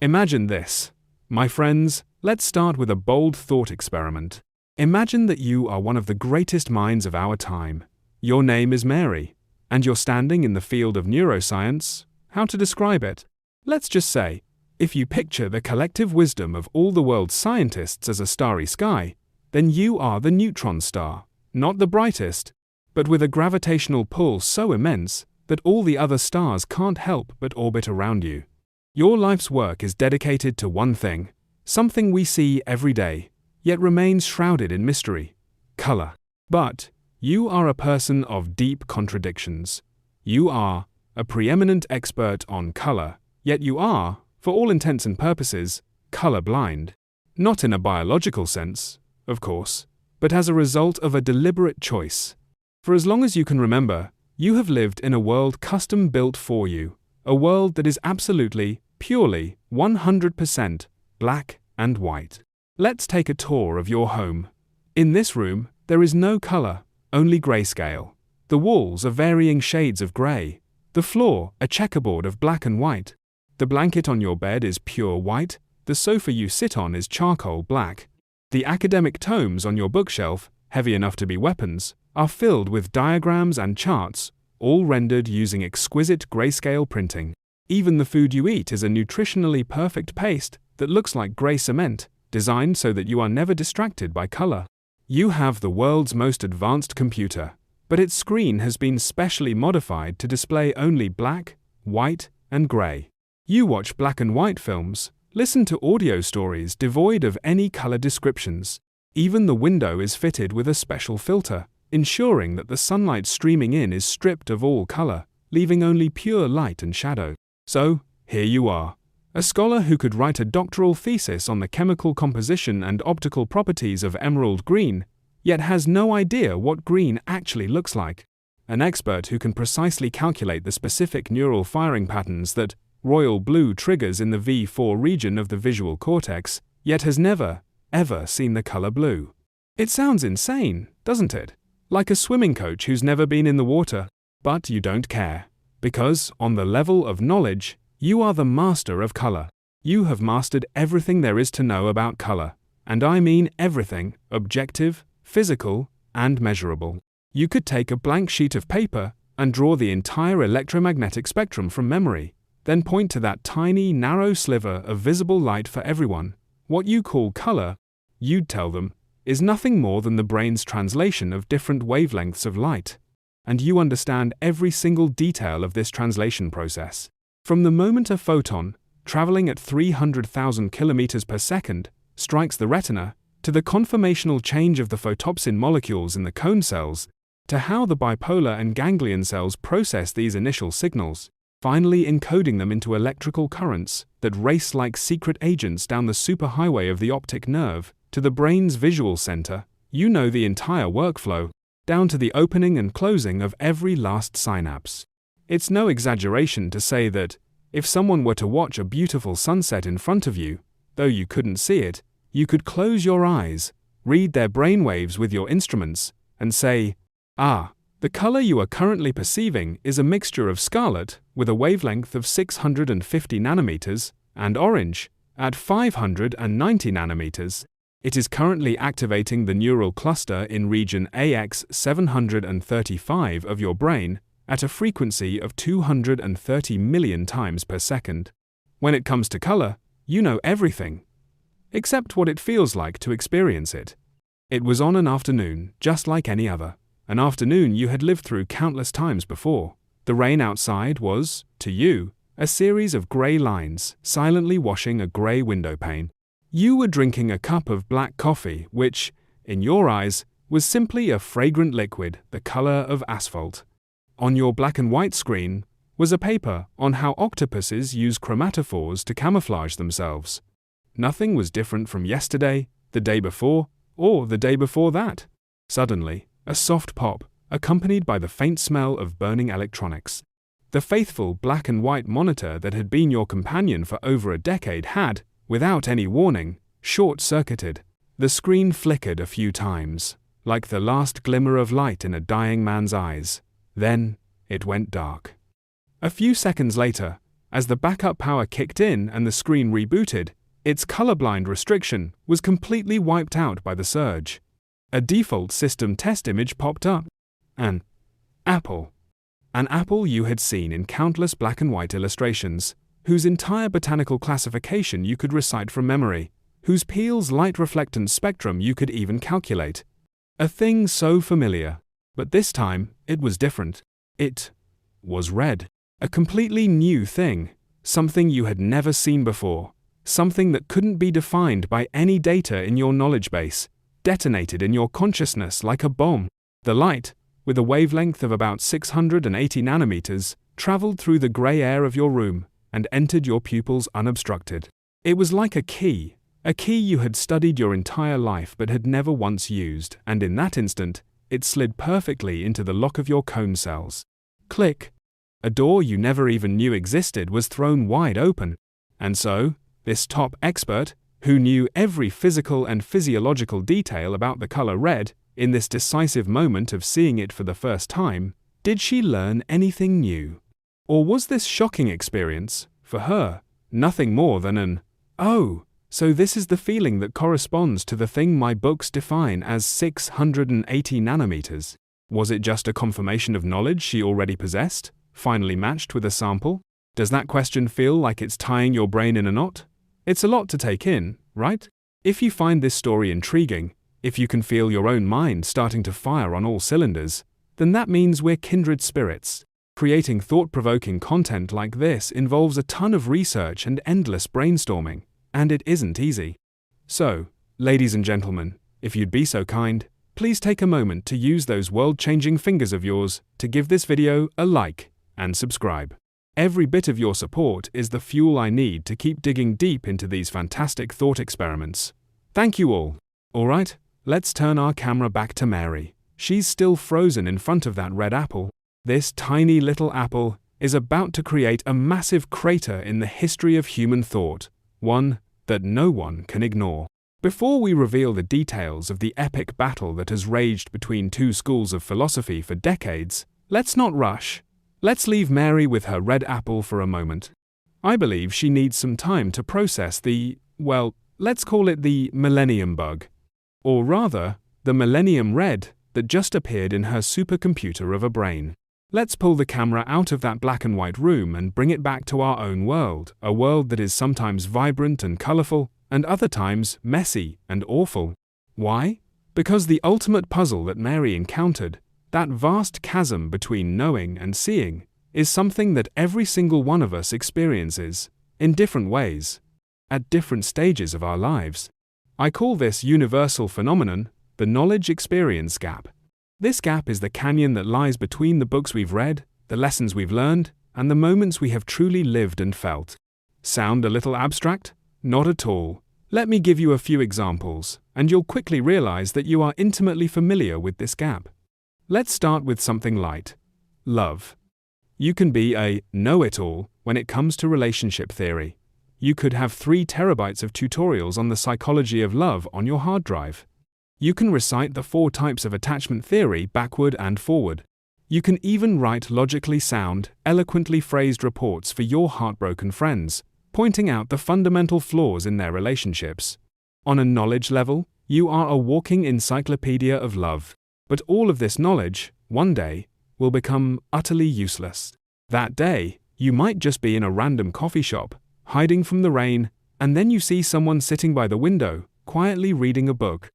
Imagine this. My friends, let's start with a bold thought experiment. Imagine that you are one of the greatest minds of our time. Your name is Mary, and you're standing in the field of neuroscience. How to describe it? Let's just say, if you picture the collective wisdom of all the world's scientists as a starry sky, then you are the neutron star, not the brightest, but with a gravitational pull so immense that all the other stars can't help but orbit around you. Your life's work is dedicated to one thing, something we see every day, yet remains shrouded in mystery: color. But you are a person of deep contradictions. You are a preeminent expert on color, yet you are, for all intents and purposes, colorblind. Not in a biological sense, of course, but as a result of a deliberate choice. For as long as you can remember, you have lived in a world custom built for you, a world that is absolutely, purely, 100% black and white. Let's take a tour of your home. In this room, there is no color, only grayscale. The walls are varying shades of gray. The floor, a checkerboard of black and white. The blanket on your bed is pure white. The sofa you sit on is charcoal black. The academic tomes on your bookshelf, heavy enough to be weapons, are filled with diagrams and charts, all rendered using exquisite grayscale printing. Even the food you eat is a nutritionally perfect paste that looks like gray cement, designed so that you are never distracted by color. You have the world's most advanced computer, but its screen has been specially modified to display only black, white, and gray. You watch black and white films, listen to audio stories devoid of any color descriptions. Even the window is fitted with a special filter, ensuring that the sunlight streaming in is stripped of all color, leaving only pure light and shadow. So, here you are, a scholar who could write a doctoral thesis on the chemical composition and optical properties of emerald green, yet has no idea what green actually looks like. An expert who can precisely calculate the specific neural firing patterns that royal blue triggers in the V4 region of the visual cortex, yet has never, ever seen the color blue. It sounds insane, doesn't it? Like a swimming coach who's never been in the water. But you don't care. Because, on the level of knowledge, you are the master of color. You have mastered everything there is to know about color. And I mean everything, objective, physical, and measurable. You could take a blank sheet of paper and draw the entire electromagnetic spectrum from memory, then point to that tiny, narrow sliver of visible light for everyone. What you call color, you'd tell them, is nothing more than the brain's translation of different wavelengths of light. And you understand every single detail of this translation process. From the moment a photon, traveling at 300,000 kilometers per second, strikes the retina, to the conformational change of the photopsin molecules in the cone cells, to how the bipolar and ganglion cells process these initial signals, finally encoding them into electrical currents that race like secret agents down the superhighway of the optic nerve, to the brain's visual center, you know the entire workflow, down to the opening and closing of every last synapse. It's no exaggeration to say that, if someone were to watch a beautiful sunset in front of you, though you couldn't see it, you could close your eyes, read their brainwaves with your instruments, and say, "Ah, the color you are currently perceiving is a mixture of scarlet, with a wavelength of 650 nanometers, and orange, at 590 nanometers. It is currently activating the neural cluster in region AX735 of your brain at a frequency of 230 million times per second. When it comes to color, you know everything, except what it feels like to experience it." It was on an afternoon, just like any other, an afternoon you had lived through countless times before. The rain outside was, to you, a series of gray lines, silently washing a gray window pane. You were drinking a cup of black coffee, which, in your eyes, was simply a fragrant liquid, the color of asphalt. On your black and white screen was a paper on how octopuses use chromatophores to camouflage themselves. Nothing was different from yesterday, the day before, or the day before that. Suddenly, a soft pop, accompanied by the faint smell of burning electronics. The faithful black and white monitor that had been your companion for over a decade had, without any warning, short-circuited. The screen flickered a few times, like the last glimmer of light in a dying man's eyes. Then, it went dark. A few seconds later, As the backup power kicked in and the screen rebooted, its colorblind restriction was completely wiped out by the surge. A default system test image popped up. An apple. An apple you had seen in countless black and white illustrations, whose entire botanical classification you could recite from memory, whose peel's light-reflectance spectrum you could even calculate. A thing so familiar. But this time, it was different. It was red. A completely new thing. Something you had never seen before. Something that couldn't be defined by any data in your knowledge base. Detonated in your consciousness like a bomb. The light, with a wavelength of about 680 nanometers, traveled through the gray air of your room and entered your pupils unobstructed. It was like a key you had studied your entire life but had never once used, and in that instant, it slid perfectly into the lock of your cone cells. Click. A door you never even knew existed was thrown wide open. And so, this top expert, who knew every physical and physiological detail about the color red, in this decisive moment of seeing it for the first time, did she learn anything new? Or was this shocking experience, for her, nothing more than an, "Oh, so this is the feeling that corresponds to the thing my books define as 680 nanometers"? Was it just a confirmation of knowledge she already possessed, finally matched with a sample? Does that question feel like it's tying your brain in a knot? It's a lot to take in, right? If you find this story intriguing, if you can feel your own mind starting to fire on all cylinders, then that means we're kindred spirits. Creating thought-provoking content like this involves a ton of research and endless brainstorming, and it isn't easy. So, ladies and gentlemen, if you'd be so kind, please take a moment to use those world-changing fingers of yours to give this video a like and subscribe. Every bit of your support is the fuel I need to keep digging deep into these fantastic thought experiments. Thank you all. Alright, let's turn our camera back to Mary. She's still frozen in front of that red apple. This tiny little apple is about to create a massive crater in the history of human thought, one that no one can ignore. Before we reveal the details of the epic battle that has raged between two schools of philosophy for decades, let's not rush. Let's leave Mary with her red apple for a moment. I believe she needs some time to process the, well, let's call it the Millennium Bug. Or rather, the Millennium Red that just appeared in her supercomputer of a brain. Let's pull the camera out of that black and white room and bring it back to our own world, a world that is sometimes vibrant and colorful, and other times messy and awful. Why? Because the ultimate puzzle that Mary encountered, that vast chasm between knowing and seeing, is something that every single one of us experiences, in different ways, at different stages of our lives. I call this universal phenomenon the knowledge experience gap. This gap is the canyon that lies between the books we've read, the lessons we've learned, and the moments we have truly lived and felt. Sound a little abstract? Not at all. Let me give you a few examples, and you'll quickly realize that you are intimately familiar with this gap. Let's start with something light. Love. You can be a know-it-all when it comes to relationship theory. You could have 3 terabytes of tutorials on the psychology of love on your hard drive. You can recite the 4 types of attachment theory backward and forward. You can even write logically sound, eloquently phrased reports for your heartbroken friends, pointing out the fundamental flaws in their relationships. On a knowledge level, you are a walking encyclopedia of love. But all of this knowledge, one day, will become utterly useless. That day, you might just be in a random coffee shop, hiding from the rain, and then you see someone sitting by the window, quietly reading a book.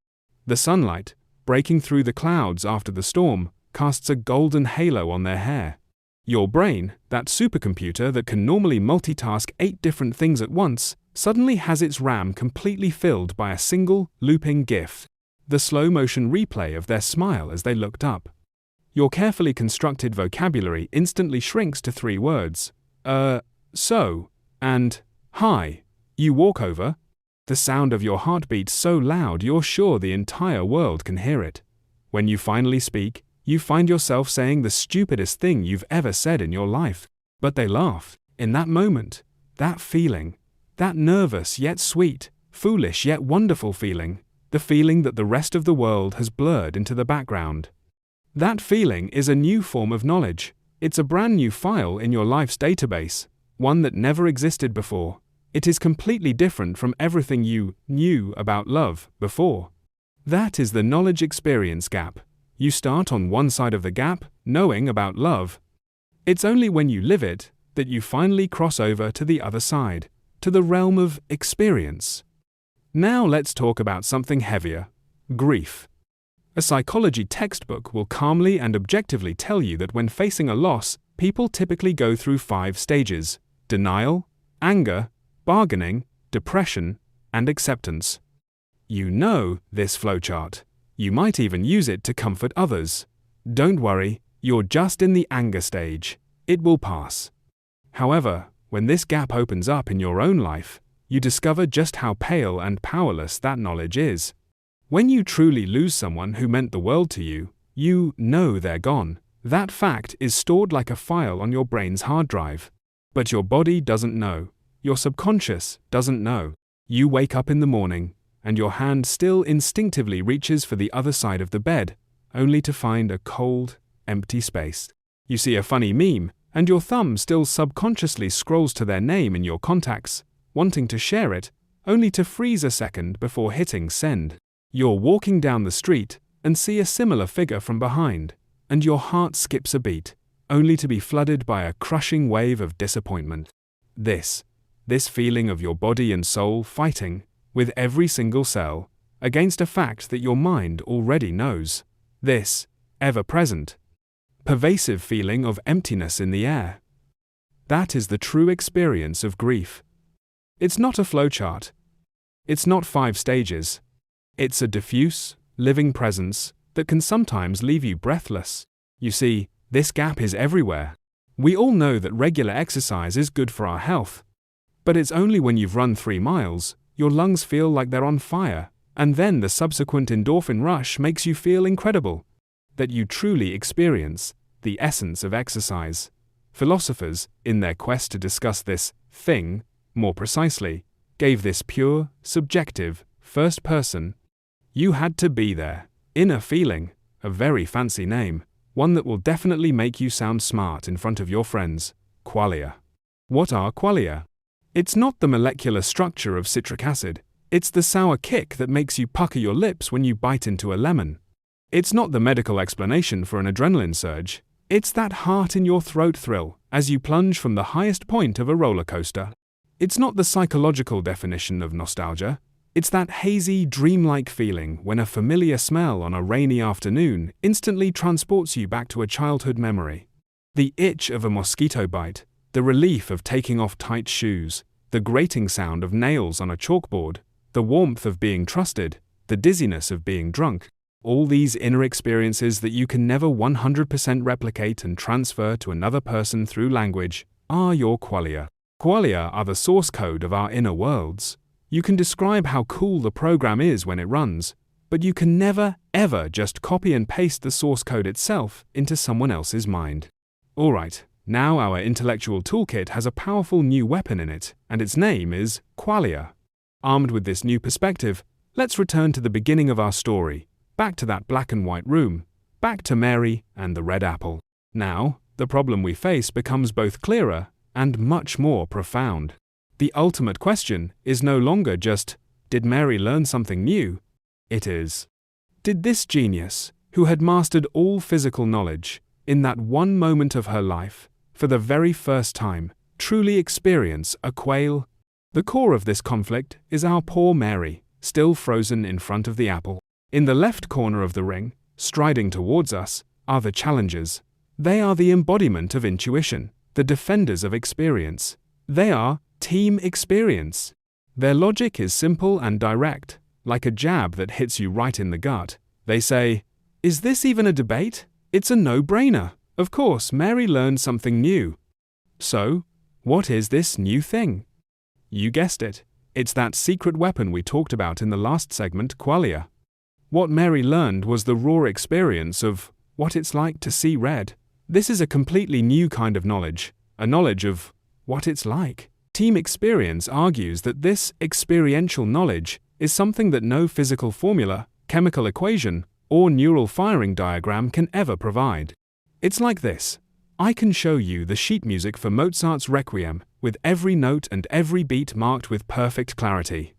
The sunlight, breaking through the clouds after the storm, casts a golden halo on their hair. Your brain, that supercomputer that can normally multitask 8 different things at once, suddenly has its RAM completely filled by a single, looping GIF. The slow-motion replay of their smile as they looked up. Your carefully constructed vocabulary instantly shrinks to 3 words. So, and, hi. You walk over. The sound of your heartbeat so loud you're sure the entire world can hear it. When you finally speak, you find yourself saying the stupidest thing you've ever said in your life. But they laugh. In that moment, that feeling, that nervous yet sweet, foolish yet wonderful feeling, the feeling that the rest of the world has blurred into the background. That feeling is a new form of knowledge. It's a brand new file in your life's database, one that never existed before. It is completely different from everything you knew about love before. That is the knowledge experience gap. You start on one side of the gap, knowing about love. It's only when you live it that you finally cross over to the other side, to the realm of experience. Now let's talk about something heavier: grief. A psychology textbook will calmly and objectively tell you that when facing a loss, people typically go through 5 stages: denial, anger, bargaining, depression, and acceptance. You know this flowchart. You might even use it to comfort others. Don't worry, you're just in the anger stage. It will pass. However, when this gap opens up in your own life, you discover just how pale and powerless that knowledge is. When you truly lose someone who meant the world to you, you know they're gone. That fact is stored like a file on your brain's hard drive. But your body doesn't know. Your subconscious doesn't know. You wake up in the morning, and your hand still instinctively reaches for the other side of the bed, only to find a cold, empty space. You see a funny meme, and your thumb still subconsciously scrolls to their name in your contacts, wanting to share it, only to freeze a second before hitting send. You're walking down the street and see a similar figure from behind, and your heart skips a beat, only to be flooded by a crushing wave of disappointment. This feeling of your body and soul fighting, with every single cell, against a fact that your mind already knows. This ever-present, pervasive feeling of emptiness in the air. That is the true experience of grief. It's not a flowchart. It's not 5 stages. It's a diffuse, living presence that can sometimes leave you breathless. You see, this gap is everywhere. We all know that regular exercise is good for our health. But it's only when you've run 3 miles, your lungs feel like they're on fire, and then the subsequent endorphin rush makes you feel incredible, that you truly experience the essence of exercise. Philosophers, in their quest to discuss this thing more precisely, gave this pure, subjective, first person, you had to be there, inner feeling, a very fancy name, one that will definitely make you sound smart in front of your friends: Qualia. What are qualia? It's not the molecular structure of citric acid. It's the sour kick that makes you pucker your lips when you bite into a lemon. It's not the medical explanation for an adrenaline surge. It's that heart in your throat thrill as you plunge from the highest point of a roller coaster. It's not the psychological definition of nostalgia. It's that hazy, dreamlike feeling when a familiar smell on a rainy afternoon instantly transports you back to a childhood memory. The itch of a mosquito bite, the relief of taking off tight shoes, the grating sound of nails on a chalkboard, the warmth of being trusted, the dizziness of being drunk. All these inner experiences that you can never 100% replicate and transfer to another person through language are your qualia. Qualia are the source code of our inner worlds. You can describe how cool the program is when it runs, but you can never, ever just copy and paste the source code itself into someone else's mind. Alright, now our intellectual toolkit has a powerful new weapon in it, and its name is Qualia. Armed with this new perspective, let's return to the beginning of our story, back to that black and white room, back to Mary and the red apple. Now, the problem we face becomes both clearer and much more profound. The ultimate question is no longer just, did Mary learn something new? It is, did this genius, who had mastered all physical knowledge, in that one moment of her life, for the very first time, truly experience a quail? The core of this conflict is our poor Mary, still frozen in front of the apple. In the left corner of the ring, striding towards us, are the challengers. They are the embodiment of intuition, the defenders of experience. They are team experience. Their logic is simple and direct, like a jab that hits you right in the gut. They say, is this even a debate? It's a no-brainer. Of course, Mary learned something new. So, what is this new thing? You guessed it. It's that secret weapon we talked about in the last segment, Qualia. What Mary learned was the raw experience of what it's like to see red. This is a completely new kind of knowledge, a knowledge of what it's like. Team experience argues that this experiential knowledge is something that no physical formula, chemical equation, or neural firing diagram can ever provide. It's like this. I can show you the sheet music for Mozart's Requiem, with every note and every beat marked with perfect clarity.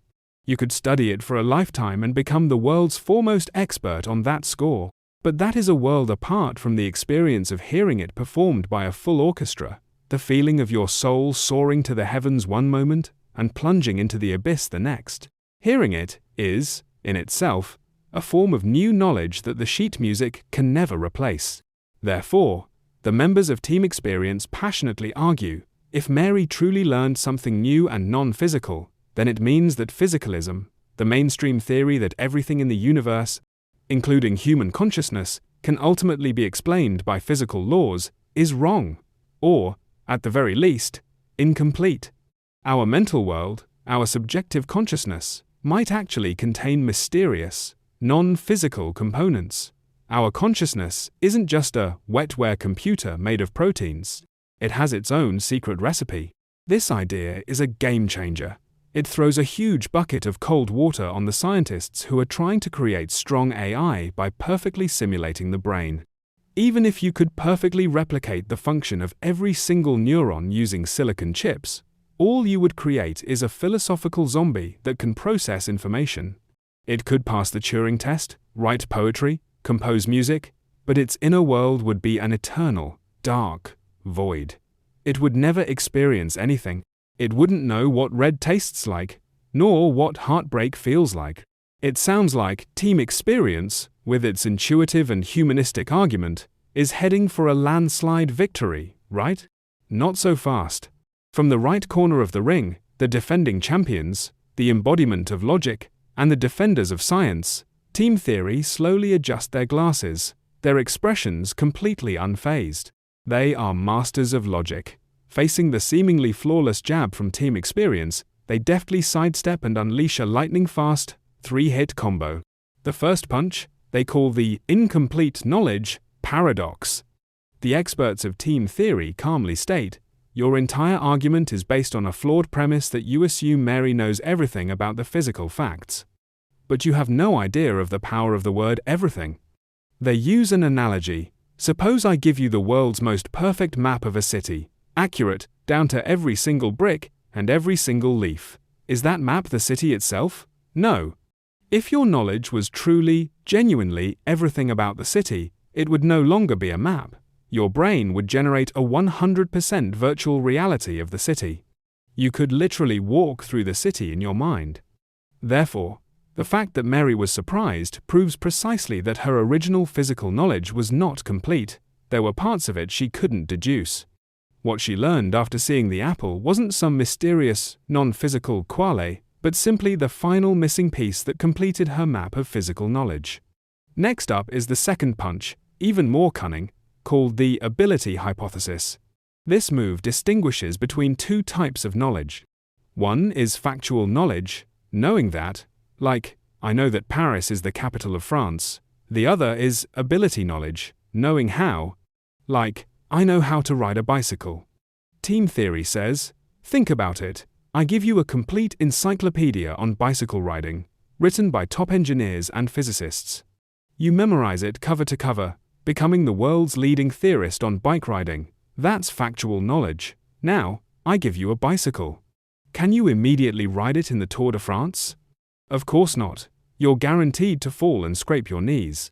You could study it for a lifetime and become the world's foremost expert on that score. But that is a world apart from the experience of hearing it performed by a full orchestra, the feeling of your soul soaring to the heavens one moment and plunging into the abyss the next. Hearing it is, in itself, a form of new knowledge that the sheet music can never replace. Therefore, the members of Team Experience passionately argue, if Mary truly learned something new and non-physical, then it means that physicalism, the mainstream theory that everything in the universe, including human consciousness, can ultimately be explained by physical laws, is wrong, or, at the very least, incomplete. Our mental world, our subjective consciousness, might actually contain mysterious, non-physical components. Our consciousness isn't just a wetware computer made of proteins. It has its own secret recipe. This idea is a game changer. It throws a huge bucket of cold water on the scientists who are trying to create strong AI by perfectly simulating the brain. Even if you could perfectly replicate the function of every single neuron using silicon chips, all you would create is a philosophical zombie that can process information. It could pass the Turing test, write poetry, compose music, but its inner world would be an eternal, dark void. It would never experience anything. It wouldn't know what red tastes like, nor what heartbreak feels like. It sounds like Team Experience, with its intuitive and humanistic argument, is heading for a landslide victory, right? Not so fast. From the right corner of the ring, the defending champions, the embodiment of logic, and the defenders of science, Team Theory slowly adjust their glasses, their expressions completely unfazed. They are masters of logic. Facing the seemingly flawless jab from Team Experience, they deftly sidestep and unleash a lightning-fast, 3-hit combo. The first punch, they call the incomplete knowledge paradox. The experts of Team Theory calmly state, your entire argument is based on a flawed premise that you assume Mary knows everything about the physical facts. But you have no idea of the power of the word everything. They use an analogy. Suppose I give you the world's most perfect map of a city, accurate, down to every single brick and every single leaf. Is that map the city itself? No. If your knowledge was truly, genuinely everything about the city, it would no longer be a map. Your brain would generate a 100% virtual reality of the city. You could literally walk through the city in your mind. Therefore, the fact that Mary was surprised proves precisely that her original physical knowledge was not complete. There were parts of it she couldn't deduce. What she learned after seeing the apple wasn't some mysterious, non-physical qualia, but simply the final missing piece that completed her map of physical knowledge. Next up is the second punch, even more cunning, called the ability hypothesis. This move distinguishes between two types of knowledge. One is factual knowledge, knowing that, like, I know that Paris is the capital of France. The other is ability knowledge, knowing how, like, I know how to ride a bicycle. Team Theory says, think about it. I give you a complete encyclopedia on bicycle riding, written by top engineers and physicists. You memorize it cover to cover, becoming the world's leading theorist on bike riding. That's factual knowledge. Now, I give you a bicycle. Can you immediately ride it in the Tour de France? Of course not. You're guaranteed to fall and scrape your knees.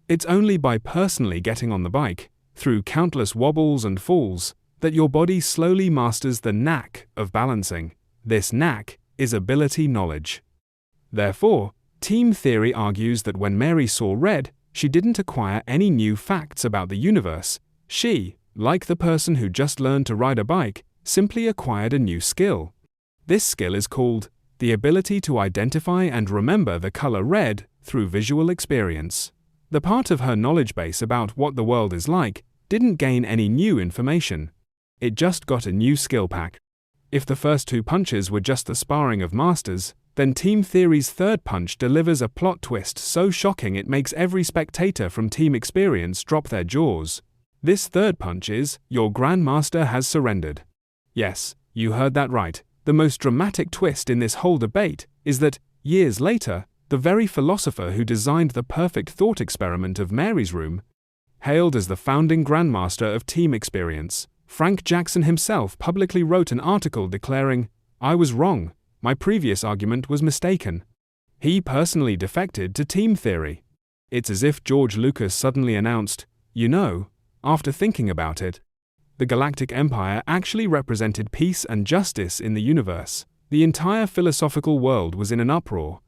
It's only by personally getting on the bike, through countless wobbles and falls, that your body slowly masters the knack of balancing. This knack is ability knowledge. Therefore, Team Theory argues that when Mary saw red, she didn't acquire any new facts about the universe. She, like the person who just learned to ride a bike, simply acquired a new skill. This skill is called the ability to identify and remember the color red through visual experience. The part of her knowledge base about what the world is like didn't gain any new information. It just got a new skill pack. If the first two punches were just the sparring of masters, then Team Theory's third punch delivers a plot twist so shocking it makes every spectator from Team Experience drop their jaws. This third punch is, your Grandmaster has surrendered. Yes, you heard that right. The most dramatic twist in this whole debate is that, years later, the very philosopher who designed the perfect thought experiment of Mary's room Hailed as the founding grandmaster of team experience, Frank Jackson himself publicly wrote an article declaring, "I was wrong, my previous argument was mistaken." He personally defected to team theory. It's as if George Lucas suddenly announced, after thinking about it, the Galactic Empire actually represented peace and justice in the universe. The entire philosophical world was in an uproar.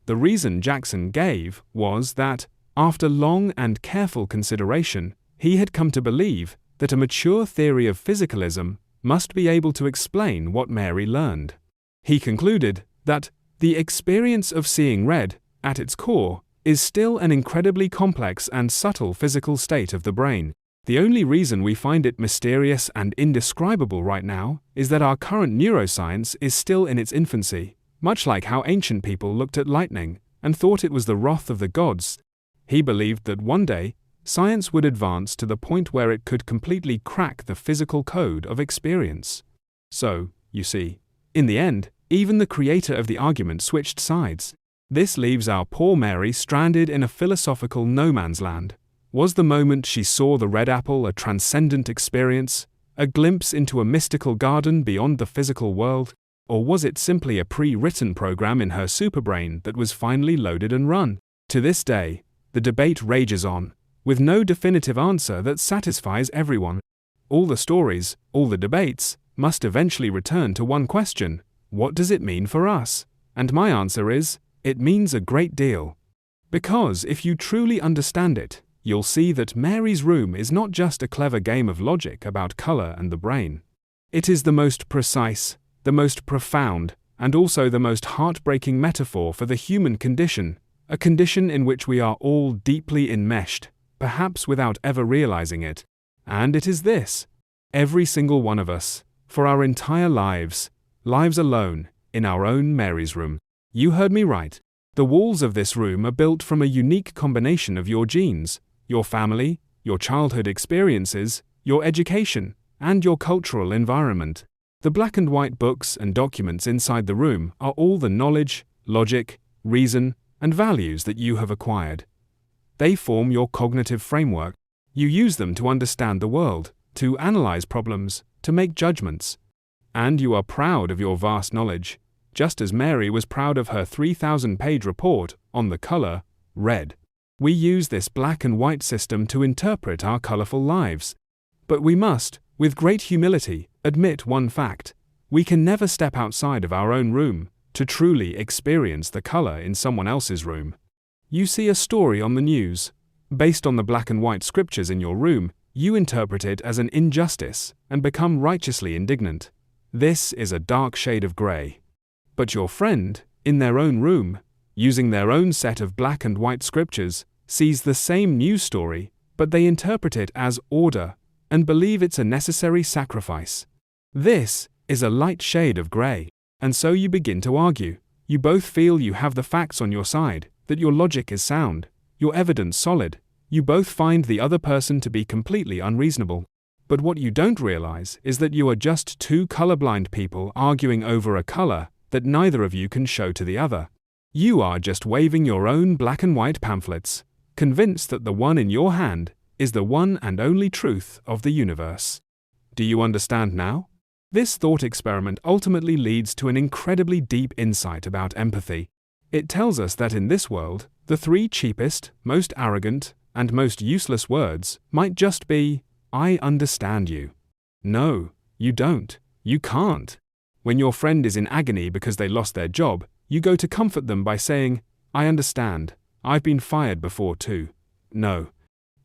The reason Jackson gave was that, after long and careful consideration, he had come to believe that a mature theory of physicalism must be able to explain what Mary learned. He concluded that the experience of seeing red, at its core, is still an incredibly complex and subtle physical state of the brain. The only reason we find it mysterious and indescribable right now is that our current neuroscience is still in its infancy, much like how ancient people looked at lightning and thought it was the wrath of the gods. He believed that one day, science would advance to the point where it could completely crack the physical code of experience. So, you see, in the end, even the creator of the argument switched sides. This leaves our poor Mary stranded in a philosophical no-man's land. Was the moment she saw the red apple a transcendent experience, a glimpse into a mystical garden beyond the physical world, or was it simply a pre-written program in her superbrain that was finally loaded and run? To this day, the debate rages on, with no definitive answer that satisfies everyone. All the stories, all the debates, must eventually return to one question: what does it mean for us? And my answer is, it means a great deal. Because if you truly understand it, you'll see that Mary's room is not just a clever game of logic about color and the brain. It is the most precise, the most profound, and also the most heartbreaking metaphor for the human condition, a condition in which we are all deeply enmeshed, perhaps without ever realizing it. And it is this: every single one of us, for our entire lives alone, in our own Mary's room. You heard me right. The walls of this room are built from a unique combination of your genes, your family, your childhood experiences, your education, and your cultural environment. The black and white books and documents inside the room are all the knowledge, logic, reason, and values that you have acquired. They form your cognitive framework. You use them to understand the world, to analyze problems, to make judgments. And you are proud of your vast knowledge, just as Mary was proud of her 3,000-page report on the color red. We use this black and white system to interpret our colorful lives. But we must, with great humility, admit one fact: we can never step outside of our own room to truly experience the color in someone else's room. You see a story on the news. Based on the black and white scriptures in your room, you interpret it as an injustice and become righteously indignant. This is a dark shade of gray. But your friend, in their own room, using their own set of black and white scriptures, sees the same news story, but they interpret it as order and believe it's a necessary sacrifice. This is a light shade of gray. And so you begin to argue. You both feel you have the facts on your side, that your logic is sound, your evidence solid. You both find the other person to be completely unreasonable. But what you don't realize is that you are just two colorblind people arguing over a color that neither of you can show to the other. You are just waving your own black and white pamphlets, convinced that the one in your hand is the one and only truth of the universe. Do you understand now? This thought experiment ultimately leads to an incredibly deep insight about empathy. It tells us that in this world, the three cheapest, most arrogant, and most useless words might just be, "I understand you." No, you don't. You can't. When your friend is in agony because they lost their job, you go to comfort them by saying, "I understand. I've been fired before too." No.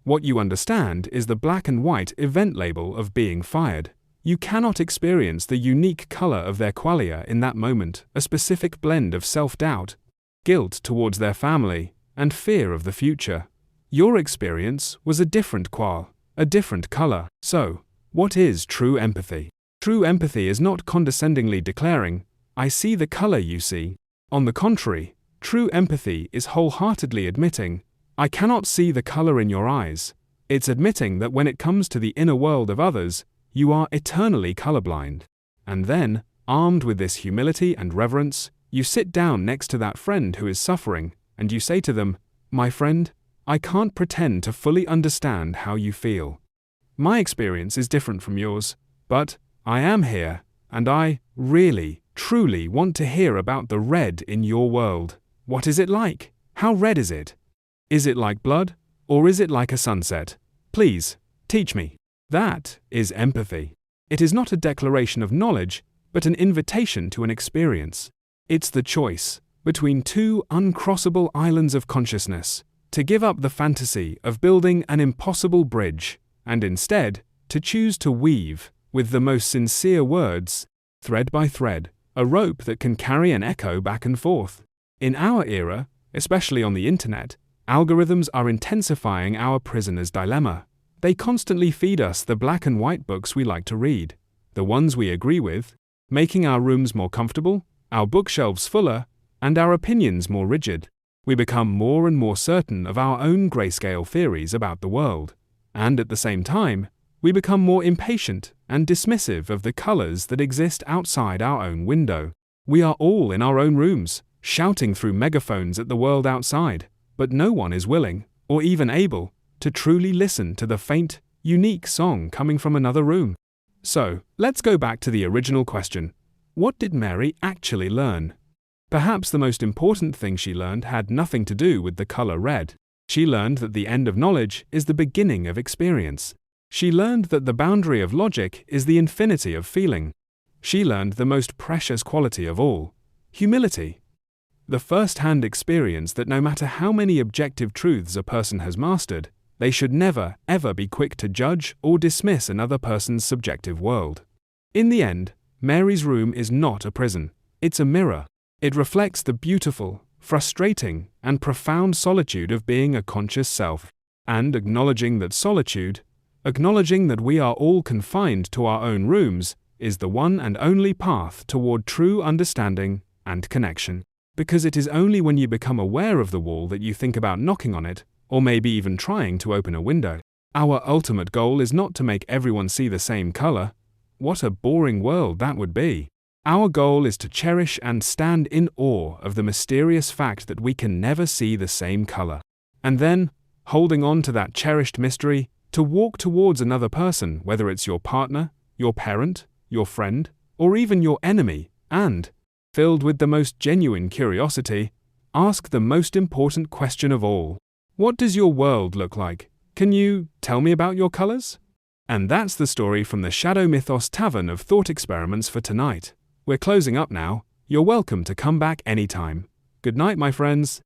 What you understand is the black and white event label of being fired. You cannot experience the unique color of their qualia in that moment, a specific blend of self-doubt, guilt towards their family, and fear of the future. Your experience was a different qual, a different color. So, what is true empathy? True empathy is not condescendingly declaring, "I see the color you see." On the contrary, true empathy is wholeheartedly admitting, "I cannot see the color in your eyes." It's admitting that when it comes to the inner world of others, you are eternally colorblind. And then, armed with this humility and reverence, you sit down next to that friend who is suffering, and you say to them, "My friend, I can't pretend to fully understand how you feel. My experience is different from yours, but I am here, and I really, truly want to hear about the red in your world. What is it like? How red is it? Is it like blood, or is it like a sunset? Please, teach me. That is empathy. It is not a declaration of knowledge, but an invitation to an experience. It's the choice between two uncrossable islands of consciousness, to give up the fantasy of building an impossible bridge, and instead, to choose to weave, with the most sincere words, thread by thread, a rope that can carry an echo back and forth. In our era, especially on the internet, algorithms are intensifying our prisoner's dilemma. They constantly feed us the black and white books we like to read, the ones we agree with, making our rooms more comfortable, our bookshelves fuller, and our opinions more rigid. We become more and more certain of our own grayscale theories about the world, and at the same time, we become more impatient and dismissive of the colors that exist outside our own window. We are all in our own rooms, shouting through megaphones at the world outside, but no one is willing, or even able, to truly listen to the faint, unique song coming from another room. So, let's go back to the original question. What did Mary actually learn? Perhaps the most important thing she learned had nothing to do with the color red. She learned that the end of knowledge is the beginning of experience. She learned that the boundary of logic is the infinity of feeling. She learned the most precious quality of all, humility. The first-hand experience that no matter how many objective truths a person has mastered, they should never, ever be quick to judge or dismiss another person's subjective world. In the end, Mary's room is not a prison. It's a mirror. It reflects the beautiful, frustrating, and profound solitude of being a conscious self. And acknowledging that solitude, acknowledging that we are all confined to our own rooms, is the one and only path toward true understanding and connection. Because it is only when you become aware of the wall that you think about knocking on it, or maybe even trying to open a window. Our ultimate goal is not to make everyone see the same color. What a boring world that would be. Our goal is to cherish and stand in awe of the mysterious fact that we can never see the same color. And then, holding on to that cherished mystery, to walk towards another person, whether it's your partner, your parent, your friend, or even your enemy, and, filled with the most genuine curiosity, ask the most important question of all. What does your world look like? Can you tell me about your colors? And that's the story from the Shadow Mythos Tavern of Thought Experiments for tonight. We're closing up now. You're welcome to come back anytime. Good night, my friends.